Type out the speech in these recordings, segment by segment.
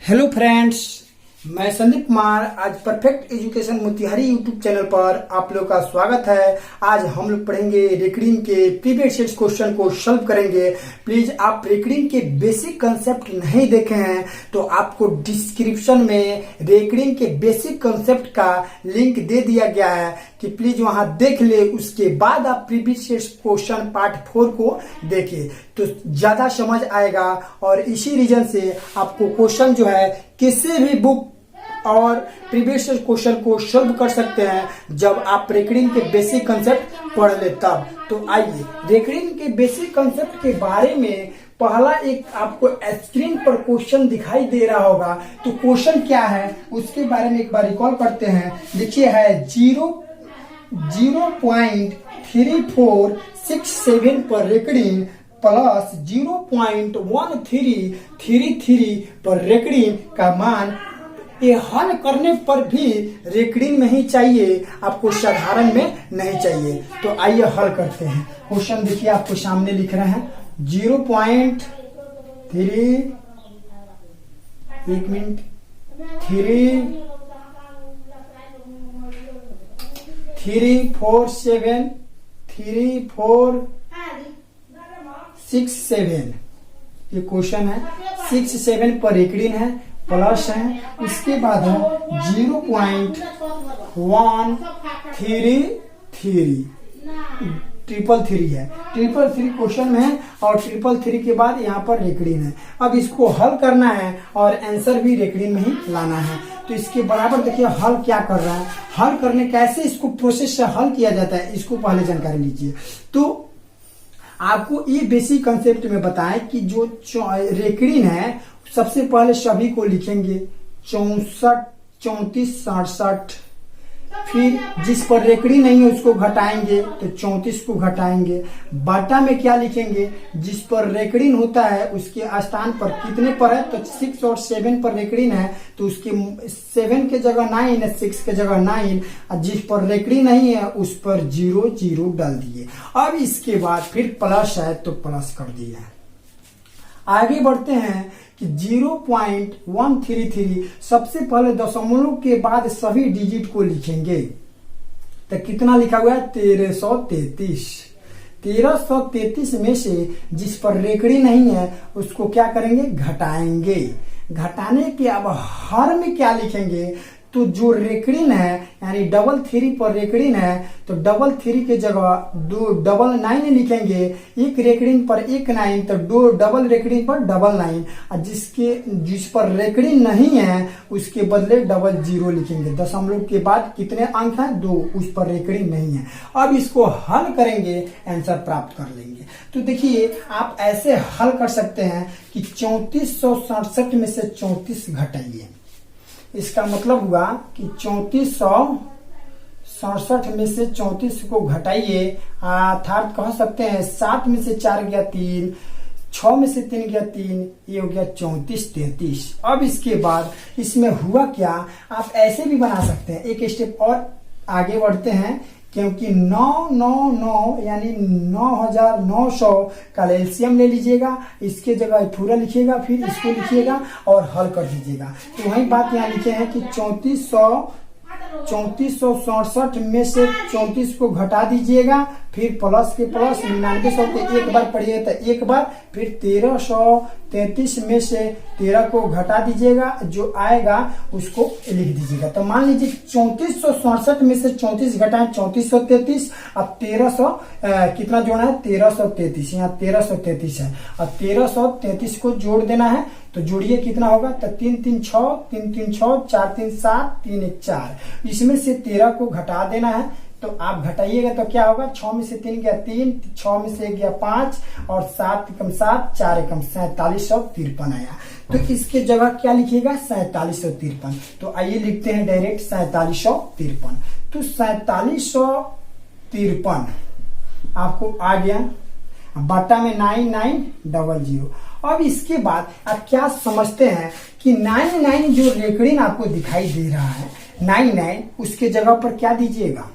Hello friends, मैं संदीप कुमार। आज perfect education Motihari YouTube channel पर आप लोग का स्वागत है। आज हम लोग पढ़ेंगे रेकरिंग के प्रीवियस ईयर क्वेश्चन को सॉल्व करेंगे। प्लीज आप रेकरिंग के बेसिक कंसेप्ट नहीं देखे हैं तो आपको डिस्क्रिप्शन में रेकरिंग के बेसिक कंसेप्ट का लिंक दे दिया गया है कि प्लीज वहां देख ले। उसके बाद आप प्रीवियस ईयर क्वेश्चन पार्ट 4 को देखिए तो ज्यादा समझ आएगा। और इसी रीजन से आपको क्वेश्चन जो है किसी भी बुक और प्रीवियस क्वेश्चन को सॉल्व कर सकते हैं जब आप रेकरिंग के बेसिक कंसेप्ट पढ़ ले तब। तो आइए रेकरिंग के बेसिक कंसेप्ट के बारे में पहला एक आपको स्क्रीन पर क्वेश्चन दिखाई दे रहा होगा। तो क्वेश्चन क्या है उसके बारे में एक बार रिकॉल करते हैं। देखिए है 0.3467 पर रेकरिंग प्लस 0.1333 पर रेकरिंग का मान। ये हल करने पर भी रेकरिंग नहीं चाहिए, आपको साधारण में नहीं चाहिए। तो आइए हल करते हैं। क्वेश्चन देखिए आपको सामने लिख रहे हैं 0.3 एक मिनट 3467 ये क्वेश्चन है। 67 पर रेकरिंग है प्लस है, उसके बाद है 0.133 333 है। 333 क्वेश्चन में है और 333 के बाद यहाँ पर रेकरिंग है। अब इसको हल करना है और आंसर भी रेकरिंग में ही लाना है। तो इसके बराबर देखिए हल क्या कर रहा है। हल करने कैसे इसको प्रोसेस से हल किया जाता है इसको पहले जानकारी लीजिए। तो आपको ये बेसिक कंसेप्ट में बताएं कि जो रेकरिंग है सबसे पहले सभी को लिखेंगे 64 34 67। फिर जिस पर रेकरिंग नहीं है उसको घटाएंगे तो 34 को घटाएंगे। बाटा में क्या लिखेंगे, जिस पर रेकरिंग होता है उसके स्थान पर कितने पर है तो 6 और 7 पर रेकरिंग है तो उसके 7 के जगह 9 है, 6 के जगह 9। और जिस पर रेकरिंग नहीं है उस पर 0 0 डाल दिए। अब इसके बाद फिर प्लस है तो प्लस कर दिया। आगे बढ़ते हैं कि 0.133 सबसे पहले दशमलव के बाद सभी डिजिट को लिखेंगे। तो कितना लिखा हुआ है 1333। 1333 में से जिस पर रेकरिंग नहीं है उसको क्या करेंगे घटाएंगे। घटाने के अब हर में क्या लिखेंगे तो जो रेकरिंग है यानी 33 पर रेकरिंग है तो 33 के जगह 299 लिखेंगे। एक रेकरिंग पर 19 तो 2 डबल रेकरिंग पर 99। और जिस पर रेकरिंग नहीं है उसके बदले 00 लिखेंगे। दशमलव के बाद कितने अंक हैं 2, उस पर रेकरिंग नहीं है। अब इसको हल करेंगे आंसर प्राप्त कर लेंगे। तो देखिए आप ऐसे हल कर सकते हैं कि 3467 में से 34 घटाइए। इसका मतलब हुआ कि 3467 में से 34 को घटाइए अर्थात कह सकते हैं 7 में से 4 गया 3, 6 में से 3 गया 3, ये हो गया 34 33। अब इसके बाद इसमें हुआ क्या, आप ऐसे भी बना सकते हैं। एक स्टेप और आगे बढ़ते हैं क्योंकि 999 यानी 9900 का एलसीएम ले लीजिएगा। इसके जगह पूरा लिखिएगा, फिर इसको लिखिएगा और हल कर दीजिएगा। तो वही बात यहाँ लिखे हैं कि 3467 में से 34 को घटा दीजिएगा, फिर प्लस के प्लस 9900 के एक बार पढ़िए तो एक बार, फिर 1333 में से 13 को घटा दीजिएगा, जो आएगा उसको लिख दीजिएगा। तो मान लीजिए 3467 में से 34 घटाएं 3433। अब 1300 कितना जोड़ना है 1333, यहाँ 1333 है। अब 1333 को जोड़ देना है तो जोड़िए कितना होगा तो 3 3 6 3 3 6 4 3 7 3 1 4। इसमें से 13 को घटा देना है तो आप घटाइएगा तो क्या होगा 6 में से 3 गया 3, 6 में से गया 5 और 7 एकम 7 4 एकम 4753 आया। तो इसके जगह क्या लिखिएगा 4753। तो आइए लिखते हैं डायरेक्ट 4753। तो 4753 आपको आ गया बटा में 9900। अब इसके बाद आप क्या समझते हैं कि 99 जो रेकरिंग आपको दिखाई दे रहा है 99 उसके जगह पर क्या दीजिएगा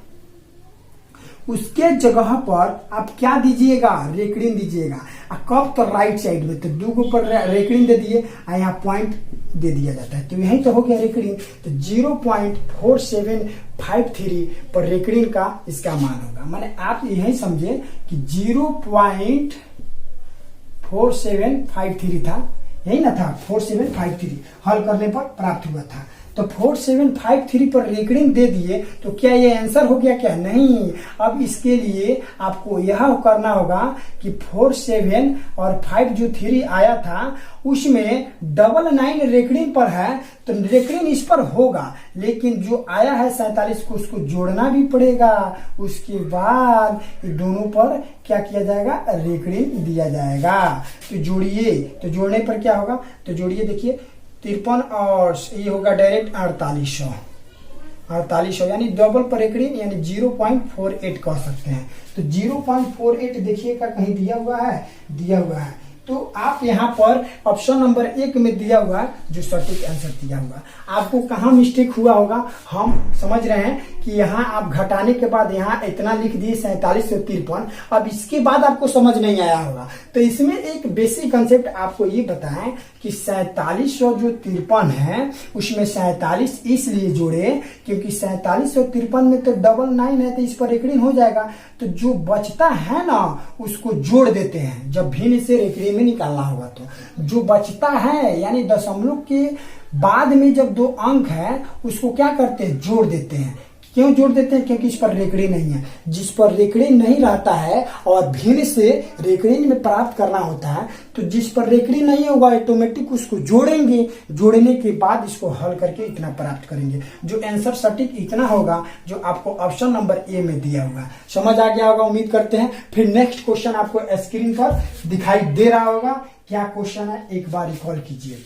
उसके जगह पर आप क्या दीजिएगा, रेकड़ीन दीजिएगा। कब तो राइट साइड में, तो 2 के ऊपर रेकड़ीन दे दिए, यहाँ पॉइंट दे दिया जाता है, तो यही तो हो गया रेकड़ीन। तो 0.4753 पर रेकड़ीन का इसका मान होगा। माने आप यही समझे कि 0.4753 था, यही ना था 4753 हल करने पर प्राप्त हुआ था। तो 4753 पर रेकड़ीन दे दिए, तो क्या ये आंसर हो गया क्या? नहीं। अब इसके लिए आपको यह करना होगा कि 47 और 5 जो 3 आया था उसमें 99 रेकड़ीन पर है, तो रेकड़ीन इस पर होगा, लेकिन जो आया है 47 को उसको जोड़ना भी पड़ेगा। उसके बाद दोनों पर क्या किया जाएगा, रेकड़ीन दिया जाएगा। तो जोड़िए, तो जोड़ने पर क्या होगा, तो जोड़िए, देखिए 53 और ये होगा डायरेक्ट 4800 यानी डबल पर रेकड़ीन यानी 0.48 कह सकते हैं। तो 0.48 देखिएगा कहीं दिया हुआ है, दिया हुआ है। तो आप यहाँ पर ऑप्शन नंबर 1 में दिया हुआ जो सटीक आंसर दिया हुआ, आपको कहाँ मिस्टेक हुआ होगा हम समझ रहे हैं कि यहाँ आप घटाने के बाद यहाँ इतना लिख दिए 4753। अब इसके बाद आपको समझ नहीं आया होगा, तो इसमें एक बेसिक कंसेप्ट आपको ये बताएं कि 4753 जो 53 है उसमें 47 इसलिए जोड़े क्योंकि 4753 में तो 99 है, तो इस पर रेकड़ीन हो जाएगा। तो जो बचता है ना उसको जोड़ देते हैं, जब भिन्न से रेकड़ीन में निकालना होगा। तो जो बचता है यानी दशमलव के बाद में जब 2 अंक है उसको क्या करते हैं, जोड़ देते हैं। क्यों जोड़ देते हैं? क्योंकि इस पर रेकड़ीन नहीं है। जिस पर रेकड़ीन नहीं रहता है और भिन्न से रेकड़ीन में प्राप्त करना होता है, तो जिस पर रेकड़ीन नहीं होगा ऑटोमेटिक उसको जोड़ेंगे, जोड़ने के बाद इसको हल करके इतना प्राप्त करेंगे। जो आंसर सटीक इतना होगा जो आपको ऑप्शन नंबर ए में दिया होगा। समझ आ गया होगा उम्मीद करते हैं। फिर नेक्स्ट क्वेश्चन आपको स्क्रीन पर दिखाई दे रहा होगा। क्या क्वेश्चन है एक बार रिकॉल कीजिए।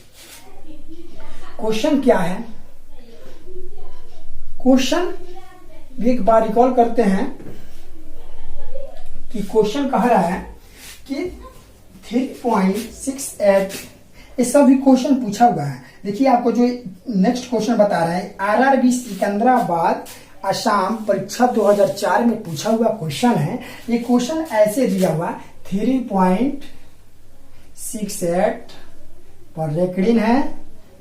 क्वेश्चन क्या है, क्वेश्चन एक बार रिकॉल करते हैं कि क्वेश्चन कह रहा है कि 3.68 ये सभी क्वेश्चन पूछा हुआ है। देखिए आपको जो नेक्स्ट क्वेश्चन बता रहा है आरआरबी सिकंदराबाद असम परीक्षा 2004 में पूछा हुआ क्वेश्चन है। ये क्वेश्चन ऐसे दिया हुआ 3.68 पर रेकड़ीन है,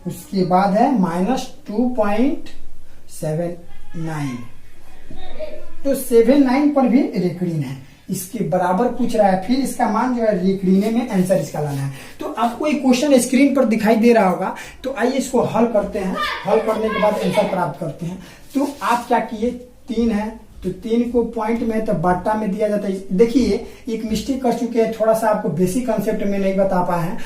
उसके बाद है -2.79, तो 79 पर भी रेकड़ीन है, इसके बराबर पूछ रहा है। फिर इसका मान जो है रेकड़ीने में आंसर इसका लाना है। तो आपको एक क्वेश्चन स्क्रीन पर दिखाई दे रहा होगा, तो आइए इसको हल करते हैं। हल करने के बाद आंसर प्राप्त करते हैं। तो आप क्या किए, 3 है तो 3 को पॉइंट में तो बाटा में दिया जाता है। देखिए एक मिस्टेक कर चुके हैं, थोड़ा सा आपको बेसिक कंसेप्ट में नहीं बता पाए हैं।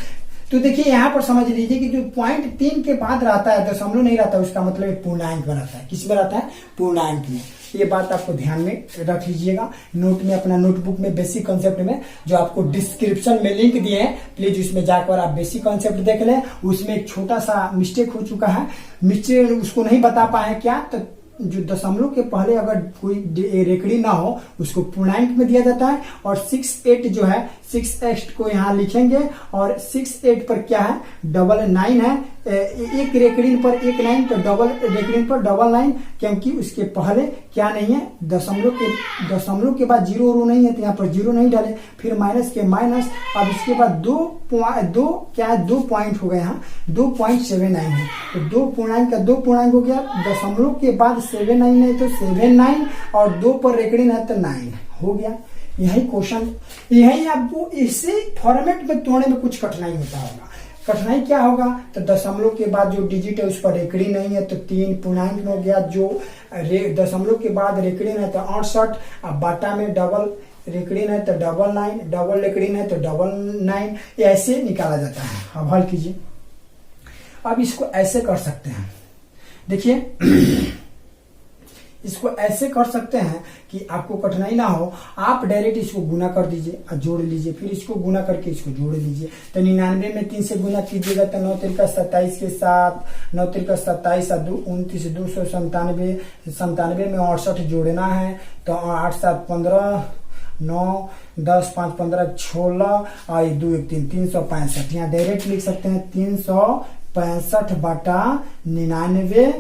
तो देखिए यहाँ पर समझ लीजिए कि जो पॉइंट 3 के बाद रहता है दशमलव नहीं रहता, उसका मतलब पूर्णांक में रहता है। किस में रहता है? पूर्णांक में। ये बात आपको ध्यान में रख लीजिएगा। नोट में, अपना नोटबुक में बेसिक कंसेप्ट में जो आपको डिस्क्रिप्शन में लिंक दिए हैं, प्लीज उसमें जाकर आप बेसिक कंसेप्ट देख लें। उसमें एक छोटा सा मिस्टेक हो चुका है, मिस्टेक उसको नहीं बता पाए क्या, तो जो दशमलव के पहले अगर कोई रेकड़ी ना हो उसको पूर्णांक में दिया जाता है। और 68 जो है 68 को यहाँ लिखेंगे और 68 पर क्या है, 99 है। एक रेकड़ीन पर 1 9, तो डबल रेकड़ीन पर 99, क्योंकि उसके पहले क्या नहीं है, दशमलव के बाद 0 नहीं है, तो यहाँ पर 0 नहीं डाले। फिर माइनस के माइनस। अब इसके बाद 2 पॉइंट हो गए, यहाँ 2.79 है, तो 2 पूर्णांक का 2 पूर्णांक हो गया। दशमलव के बाद 79 है तो 79 और 2 पर रेकड़ीन है तो 9 हो गया। यही क्वेश्चन, यही आपको इसी फॉर्मेट में तोड़ने में कुछ कठिनाई होता होगा। कठिनाई क्या होगा, तो दशमलव के बाद जो डिजिट है उस पर रेकड़ी नहीं है तो 3 पूर्णांक में हो गया। जो दशमलव के बाद रेकड़ीन है तो 68, अब बाटा में डबल रेकड़ीन है तो 99, डबल रेकड़ीन है तो 99, ऐसे निकाला जाता है। अब हल कीजिए। अब इसको ऐसे कर सकते हैं, देखिए इसको ऐसे कर सकते हैं कि आपको कठिनाई ना हो। आप डायरेक्ट इसको गुना कर दीजिए और जोड़ लीजिए, फिर इसको गुना करके इसको जोड़ लीजिए। तो 99 में 3 से गुना कीजिएगा तो 9 3 27 के साथ 9 3 27 और 2 29, 297, 97 में 68 जोड़ना है तो 8 7 15, 9 10 5 15 16 और 2 1 3 365। यहाँ डायरेक्ट लिख सकते हैं 365/99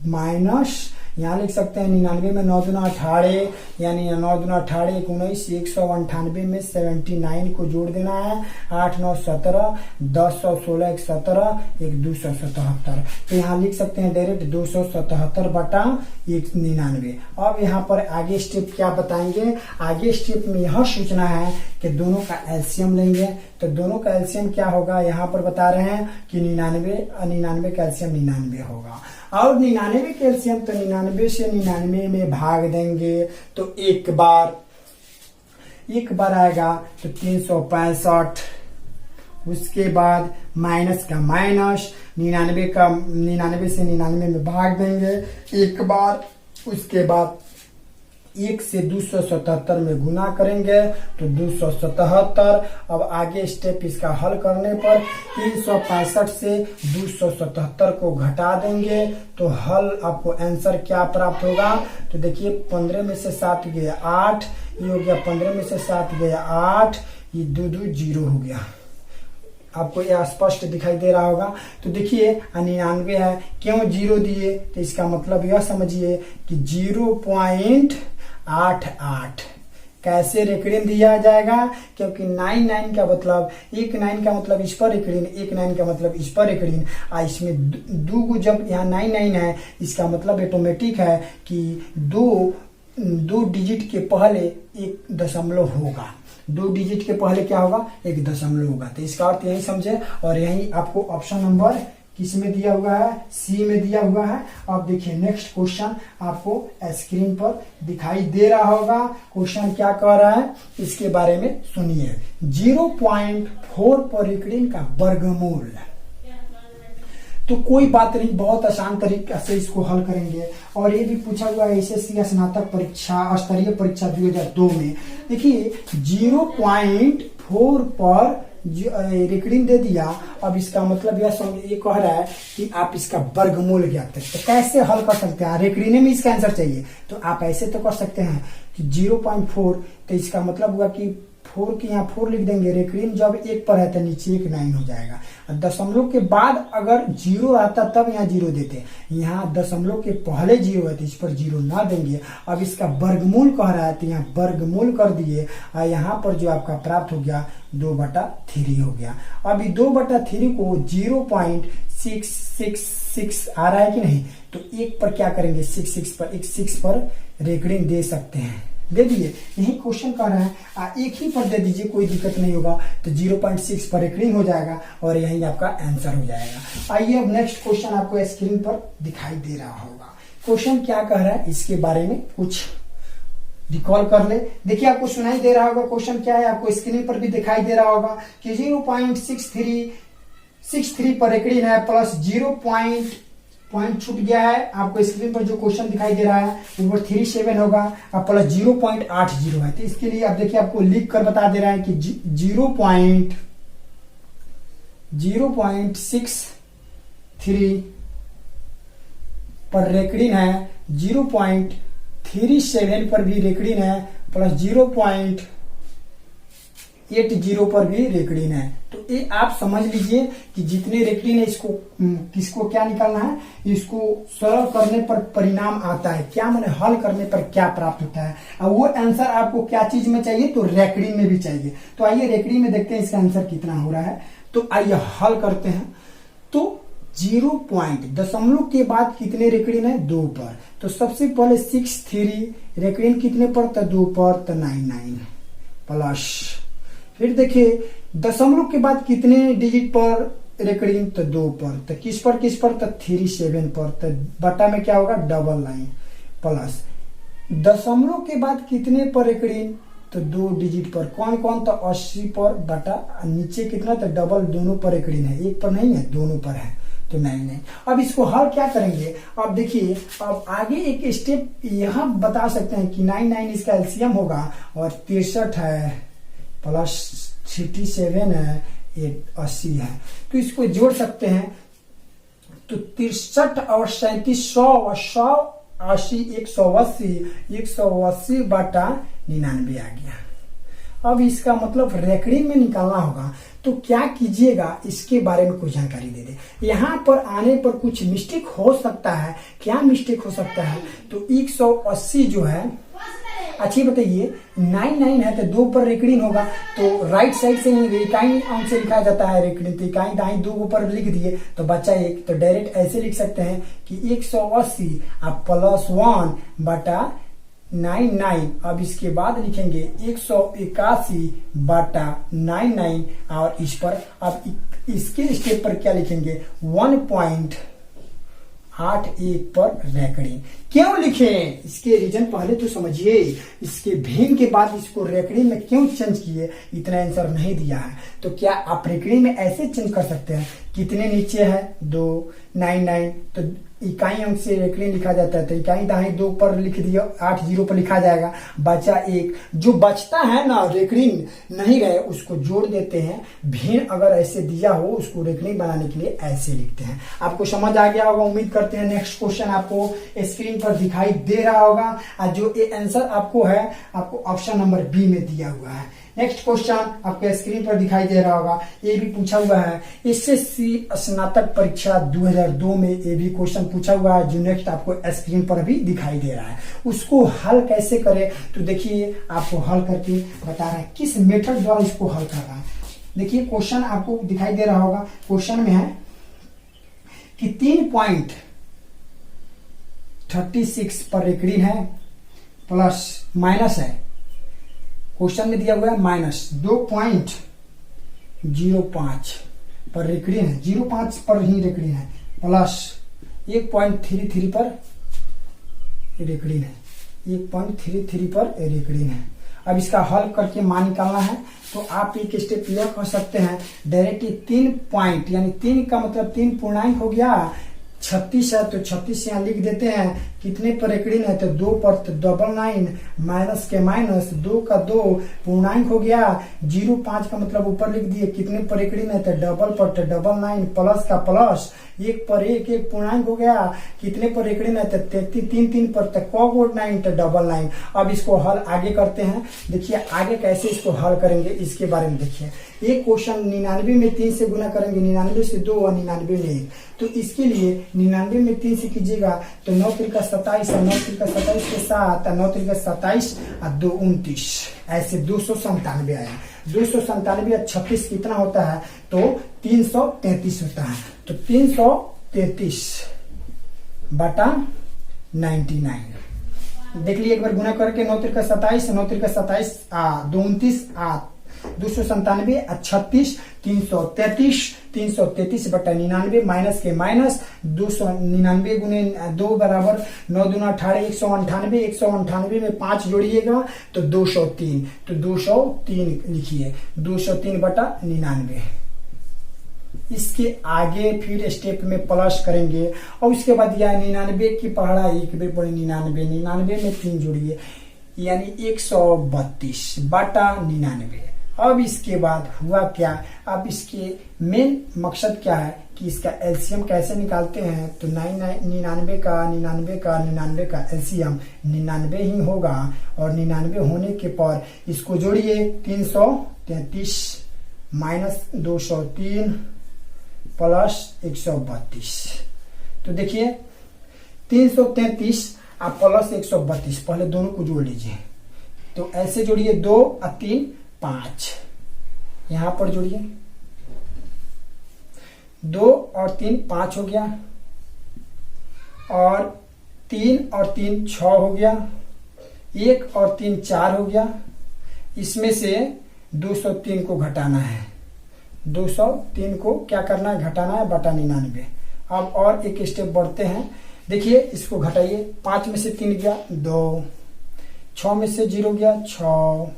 माइनस यहाँ लिख सकते हैं 99 में 9 दूना 18, यानी 9 दूना 18 1 19, 198 में 79 को जोड़ देना है, 8 9 17, 10 16 1 17, 1 277। तो यहाँ लिख सकते हैं डायरेक्ट 277 बटा 199। अब यहाँ पर आगे स्टेप क्या बताएंगे, आगे स्टेप में यह सोचना है कि दोनों का एलसीएम लेंगे। तो दोनों का एलसीएम क्या होगा, यहाँ पर बता रहे हैं कि 99 का एलसीएम 99 होगा। और 99 का एलसीएम तो 99 से 99 में भाग देंगे तो एक बार आएगा तो 365। उसके बाद माइनस का माइनस, 99 से 99 में भाग देंगे एक बार। उसके बाद 1 से 277 में गुना करेंगे तो 277। अब आगे स्टेप इसका हल करने पर 365 से 277 को घटा देंगे तो हल आपको आंसर क्या प्राप्त होगा। तो देखिए 15 में से 7 गया 8, ये हो गया 15 में से 7 गया 8, ये 2 2 0 हो गया। आपको यह स्पष्ट दिखाई दे रहा होगा। तो देखिए 99 है, क्यों 0 दिए, तो इसका मतलब यह समझिए कि 0.88 कैसे रेकड़ीन दिया जाएगा, क्योंकि 99 का मतलब 19 का मतलब इस पर रेकड़ीन, 19 का मतलब इस पर रेकड़ीन। इसमें दो जब यहाँ 99 है, इसका मतलब ऑटोमेटिक है कि दो डिजिट के पहले 1 दशमलव होगा। 2 डिजिट के पहले क्या होगा, 1 दशमलव होगा। तो इसका अर्थ यही समझे। और यही आपको ऑप्शन नंबर किस में दिया हुआ है, सी में दिया हुआ है। अब देखिए नेक्स्ट क्वेश्चन आपको स्क्रीन पर दिखाई दे रहा होगा। क्वेश्चन क्या कह रहा है इसके बारे में सुनिए। 0.4 पर रेकड़ीन का वर्गमूल। तो कोई बात नहीं, बहुत आसान तरीके से इसको हल करेंगे। और ये भी पूछा हुआ है एसएससी स्नातक परीक्षा स्तरीय परीक्षा 2002 में। देखिए 0.4 पर रेकड़ीन दे दिया। अब इसका मतलब ये कह रहा है कि आप इसका वर्गमूल ज्ञात करें। तो कैसे हल कर सकते हैं, रेकड़ीन में इसका आंसर चाहिए तो आप ऐसे तो कर सकते हैं कि 0.4, तो इसका मतलब हुआ कि 4 की यहाँ 4 लिख देंगे। रेकड़ीन जब 1 पर है तो नीचे 1 9 हो जाएगा। दशमलव के बाद अगर 0 आता तब यहाँ 0 देते, यहाँ दशमलव के पहले 0 है तो इस पर 0 ना देंगे। अब इसका वर्गमूल कह रहा है तो यहाँ वर्गमूल कर दिए और यहाँ पर जो आपका प्राप्त हो गया 2/3 हो गया। अब 2/3 को 0.666 आ रहा है कि नहीं, तो 1 पर क्या करेंगे, 6 पर रेकड़ीन दे सकते हैं, दे दिए। यही क्वेश्चन कर रहा है, एक ही पर दे दीजिए, कोई दिक्कत नहीं होगा। तो 0.6 पर रेकड़ीन हो जाएगा और यही आपका आंसर हो जाएगा। आइए अब नेक्स्ट क्वेश्चन आपको स्क्रीन पर दिखाई दे रहा होगा। क्वेश्चन क्या कह रहा है इसके बारे में कुछ रिकॉल कर ले। देखिए आपको सुनाई दे रहा होगा क्वेश्चन क्या है, आपको स्क्रीन पर भी दिखाई दे रहा होगा कि 0.63 पर रेकड़ीन है प्लस 0 पॉइंट छूट गया है। आपको स्क्रीन पर जो क्वेश्चन दिखाई दे रहा है वो 37 होगा और प्लस 0.80 है। तो इसके लिए आप देखिए आपको लिख कर बता दे रहा है कि 0.63 पर रेकड़ीन है, 0.37 पर भी रेकड़ीन है, प्लस 0.80 पर भी रेकड़ीन है। तो ये आप समझ लीजिए कि जितने रेकड़ीन है इसको किसको क्या निकालना है, इसको सरल करने पर परिणाम आता है, क्या माने हल करने पर क्या प्राप्त होता है। और वो आंसर आपको क्या चीज में चाहिए, तो रेकड़ीन में भी चाहिए। तो आइए रेकड़ीन में देखते हैं इसका आंसर कितना हो रहा है। तो आइए हल करते हैं। तो 0 दशमलव के बाद कितने रेकड़ीन है, 2 पर। तो सबसे पहले 63 रेकड़ीन कितने पर, तो 2 पर, तो 99 प्लस, फिर देखिए दशमलव के बाद कितने डिजिट पर रेकड़ीन, तो 2 पर, तो किस पर, तो 37 पर, तो बटा में क्या होगा, 99 प्लस दशमलव के बाद कितने पर रेकड़ीन, तो 2 डिजिट पर, कौन कौन, तो 80 पर, बटा नीचे कितना, तो डबल दोनों पर रेकड़ीन है, एक पर नहीं है, दोनों पर है, तो 99। अब इसको हल क्या करेंगे, अब देखिए अब आगे एक स्टेप यहां बता सकते हैं कि 99 इसका एलसीएम होगा और 63 है प्लस 37 है, ये 80 है। तो इसको जोड़ सकते हैं। तो 63 और 37 180 180 बटा 99 आ गया। अब इसका मतलब रेकड़िंग में निकालना होगा, तो क्या कीजिएगा इसके बारे में कुछ जानकारी दे दे। यहाँ पर आने पर कुछ मिस्टेक हो सकता है। क्या मिस्टेक हो सकता है? तो 180 जो है, अच्छी बताइए, 99 है तो 2 पर रेकड़िंग होगा, तो राइट साइड से इकाई अंक से लिखा जाता है रेकड़िंग, तो इकाई दाई 2 ऊपर लिख दिए तो बचा 1, तो डायरेक्ट ऐसे लिख सकते हैं कि 180 अब प्लस 1 बटा 99। अब इसके बाद लिखेंगे 181 बटा 99 और इस पर अब इसके स्टेप पर क्या लिखेंगे 1.81 पर रेकड़िंग। क्यों लिखे इसके रीजन पहले तो समझिए, इसके भिन्न के बाद इसको रेकड़िंग में क्यों चेंज किए, इतना आंसर नहीं दिया है। तो क्या आप रेकड़िंग में ऐसे चेंज कर सकते हैं, कितने नीचे है 2, 99, तो इकाई अंक से रेकड़िंग लिखा जाता है, तो इकाई दाएं 2 पर लिख दिया, 80 पर लिखा जाएगा, बचा 1। जो बचता है ना रेकड़िंग नहीं रहे उसको जोड़ देते हैं। भिन्न अगर ऐसे दिया हो उसको रेकड़िंग बनाने के लिए ऐसे लिखते हैं। आपको समझ आ गया होगा, उम्मीद करते हैं। नेक्स्ट क्वेश्चन आपको स्क्रीन पर दिखाई दे रहा होगा, और जो ये आंसर आपको है आपको ऑप्शन नंबर बी में दिया हुआ है। नेक्स्ट क्वेश्चन आपके स्क्रीन पर दिखाई दे रहा होगा, ये भी पूछा हुआ है एसएससी स्नातक परीक्षा 2002 में, ये भी क्वेश्चन पूछा हुआ है जो नेक्स्ट आपको स्क्रीन पर भी दिखाई दे रहा है। उसको हल कैसे करें, तो देखिए आपको हल करके बता रहा है किस मेथड द्वारा इसको हल कर रहा है। देखिए क्वेश्चन आपको दिखाई दे रहा होगा, क्वेश्चन में है कि 3.36 पर रेकड़िंग है, प्लस माइनस है, क्वेश्चन में दिया हुआ है माइनस 2.05 पर रेकड़िंग है, 0.5 पर ही रेकड़िंग है, प्लस 1.33 पर रेकड़िंग है, 1.33 पर रेकड़िंग है। अब इसका हल करके मान निकालना है, तो आप एक स्टेप यह कर सकते हैं डायरेक्टली 3 पॉइंट, यानी 3 का मतलब 3 पूर्णांक हो गया, 36 है तो 36 यहाँ लिख देते हैं। कितने पर रेकड़िंग है तो 2 पर, तो 99 माइनस के माइनस 2 का 2 पूर्णांक हो गया, 0.5 का मतलब ऊपर लिख दिए। कितने पर रेकड़िंग है तो डबल पर, तो 99 प्लस का प्लस, 1 पर 1 पूर्णांक हो गया। कितने पर रेकड़िंग है तो 3 पर, तो कॉग 9 तो 99। अब इसको हल आगे करते हैं, देखिए आगे कैसे इसको हल करेंगे इसके बारे में देखिए। एक क्वेश्चन 99 में 3 से गुना करेंगे, 99 से 2 और 99 में 1, तो इसके लिए 99 में 3 से कीजिएगा तो 9 3 27 और 9 3 27 के साथ 9 3 27 और 2 29, ऐसे 297 आया। 297 और 36 कितना होता है तो 333 होता है, तो 333 बटा 99। देख लीजिए एक बार गुना करके, 9 3 27, 9 3 27 2 29 297 और 36 333 बटा 99 माइनस के माइनस 299 गुने 2 बराबर 9 दूना 18, 198, 198 में 5 जोड़िएगा तो 203, तो 203 लिखिए, 203 बटा 99। इसके आगे फिर स्टेप में प्लस करेंगे और उसके बाद यह 99 की पहाड़ा एक भी पड़े 99 में 3 जोड़िए यानी 132 बटा 99। अब इसके बाद हुआ क्या, अब इसके मेन मकसद क्या है कि इसका एलसीएम कैसे निकालते हैं, तो 99 का एलसीएम 99 ही होगा और 99 होने के पर इसको जोड़िए 333 माइनस 203 प्लस 132। तो देखिए 333 आप प्लस 132 पहले दोनों को जोड़ लीजिए, तो ऐसे जोड़िए 2 और 3 5, यहां पर जोड़िए 2 और 3 5 हो गया और 3 और 3 6 हो गया, 1 और 3 4 हो गया। इसमें से 203 को घटाना है, 203 को क्या करना है घटाना है बटा 99। अब और एक स्टेप बढ़ते हैं, देखिए इसको घटाइए, 5 में से 3 गया 2, 6 में से 0 गया 6,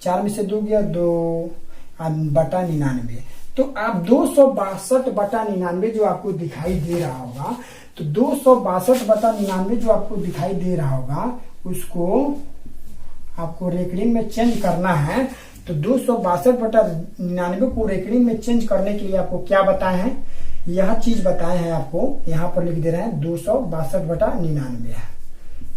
4 में से 2 गया 2 बटा 99। तो आप 262 बटा 99 जो आपको दिखाई दे रहा होगा, तो 262 बटा 99 जो आपको दिखाई दे रहा होगा उसको आपको रेकरिंग में चेंज करना है। तो 262 बटा 99 को रेकरिंग में चेंज करने के लिए आपको क्या बताए हैं, यह चीज बताए हैं आपको, यहाँ पर लिख दे रहे हैं 262 बटा 99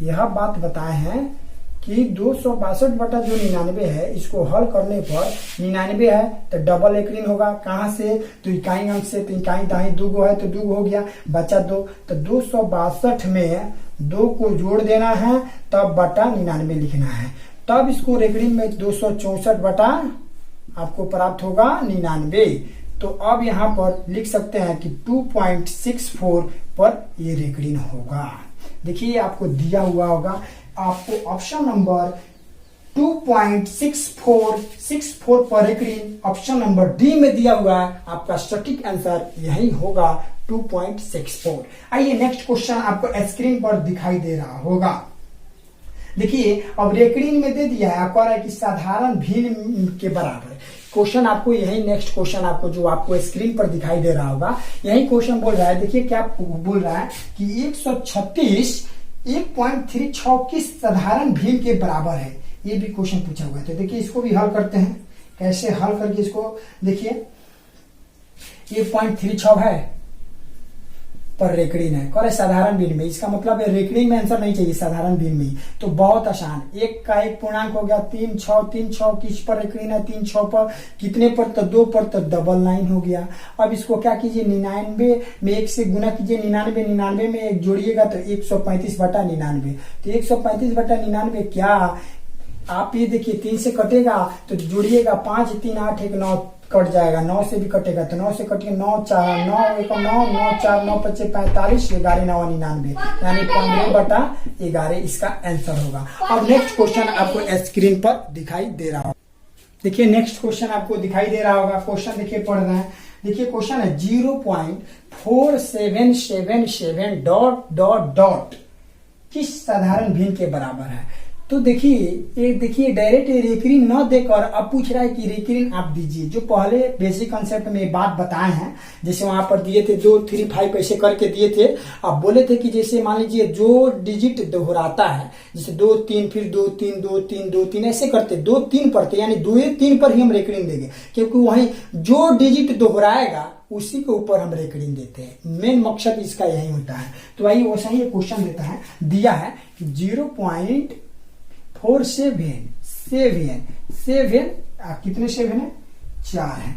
यह बात बताए हैं कि 262 बटा जो 99 है, इसको हल करने पर 99 है तो डबल रेकरिन होगा। कहाँ से? तो इकाई अंक से। तो इकाई दाई 2 है तो 2 हो गया, बचा 2। तो 262 में 2 को जोड़ देना है, तब बटा 99 लिखना है। तब इसको रेकरिन में 264 बटा आपको प्राप्त होगा 99। तो अब यहाँ पर लिख सकते हैं कि 2.64 पर ये रेकरिन होगा। देखिए आपको दिया हुआ होगा, आपको ऑप्शन नंबर 2.64 पर रेकरिन ऑप्शन नंबर डी में दिया हुआ है। आपका सटीक आंसर यही होगा 2.64। आइए नेक्स्ट क्वेश्चन आपको स्क्रीन पर दिखाई दे रहा होगा। देखिए अब रेकरिन में दे दिया है, आपको है कि साधारण भिन्न के बराबर। क्वेश्चन आपको यही नेक्स्ट क्वेश्चन आपको जो आपको स्क्रीन पर दिखाई दे रहा होगा, यही क्वेश्चन बोल रहा है। देखिए क्या बोल रहा है कि 136 1.36 किस साधारण भिन्न के बराबर है। ये भी क्वेश्चन पूछा हुआ है। तो देखिए इसको भी हल करते हैं। कैसे हल करके इसको देखिए, 1.36 है पर रेकरिन है, करे साधारण भिन्न में। इसका मतलब है रेकरिन में आंसर नहीं चाहिए, साधारण भिन्न में। तो बहुत आसान, 1 का 1 पूर्णांक हो गया 3 6 किस पर रेकरिन है? 3 6 पर। कितने पर? तो 2 पर। तो 99 हो गया। अब इसको क्या कीजिए, 99 में 1 से गुना कीजिए। 99 में 1 जोड़िएगा तो 135 बटा 99। तो 135 बटा 99 क्या आप ये देखिए 3 से कटेगा तो जोड़िएगा 5 3 8 1 9 कट जाएगा। 9 से भी कटेगा तो 9 से कटिए 9 4 9 1 9 9 4 9 5 45 11 9 99 यानी 15 बटा 11 इसका आंसर होगा। अब नेक्स्ट क्वेश्चन आपको स्क्रीन पर दिखाई दे रहा होगा। देखिए नेक्स्ट क्वेश्चन आपको दिखाई दे रहा होगा। क्वेश्चन देखिए पढ़ रहे हैं। देखिए क्वेश्चन है 0.4777 डॉट किस साधारण भिन्न के बराबर है। तो देखिए डायरेक्ट रेकरिन न देकर अब पूछ रहा है कि रेकरिन आप दीजिए। जो पहले बेसिक कंसेप्ट में बात बताए हैं, जैसे वहां पर दिए थे 2 3 5 ऐसे करके दिए थे। अब बोले थे कि जैसे मान लीजिए जो डिजिट दोहराता है, जैसे 2 3 फिर 2 3 2 3 2 3 ऐसे करते 2 3 पर, यानी 2 3 पर ही हम रेकरिन देंगे, क्योंकि वहीं जो डिजिट दोहराएगा उसी के ऊपर हम रेकरिन देते हैं। मेन मकसद इसका यही होता है। तो वही वैसा ही क्वेश्चन देता है, दिया है 0.47 कितने 7 है? 4 है।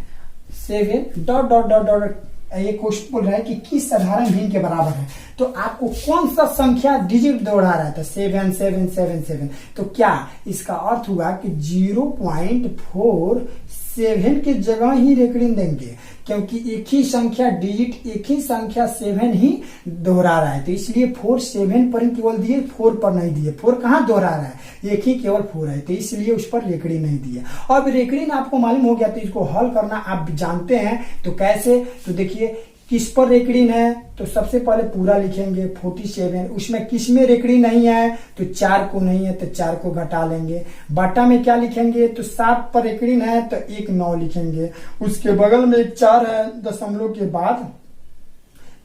7 डॉट डॉट डॉट डॉट ये क्वेश्चन बोल रहा है कि किस साधारण भिन्न के बराबर है। तो आपको कौन सा संख्या डिजिट दोहरा रहा था? 7 7 7 7। तो क्या इसका अर्थ हुआ कि 0.47 की जगह ही रेकरिन देंगे, क्योंकि एक ही संख्या डिजिट, एक ही संख्या 7 ही दोहरा रहा है। तो इसलिए 4 7 पर केवल दिए, 4 पर नहीं दिए। 4 कहाँ दोहरा रहा है? एक ही केवल 4 है, तो इसलिए उस पर रेकरिन नहीं दिया। अब रेकरिन आपको मालूम हो गया, तो इसको हल करना आप जानते हैं। तो कैसे? तो देखिए किस पर रेकरिन है, तो सबसे पहले पूरा लिखेंगे 47। उसमें किस में रेकरिन नहीं है? तो 4 को नहीं है, तो 4 को घटा लेंगे। बटा में क्या लिखेंगे? तो 7 पर रेकरिन है तो 1 9 लिखेंगे। उसके बगल में 1 4 है, दशमलव के बाद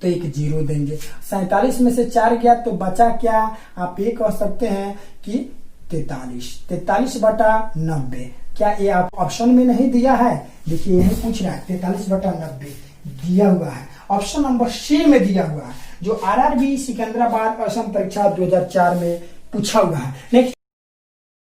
तो 1 0 देंगे। 47 में से 4 गया तो बचा क्या? आप ये कह सकते हैं कि 43 बटा 90। क्या ये आप ऑप्शन में नहीं दिया है? देखिए यही पूछ रहा है, 43 बटा 90 दिया हुआ है। ऑप्शन नंबर सी में दिया हुआ है, जो आरआरबी सिकंदराबाद असम परीक्षा 2004 में पूछा हुआ है। नेक्स्ट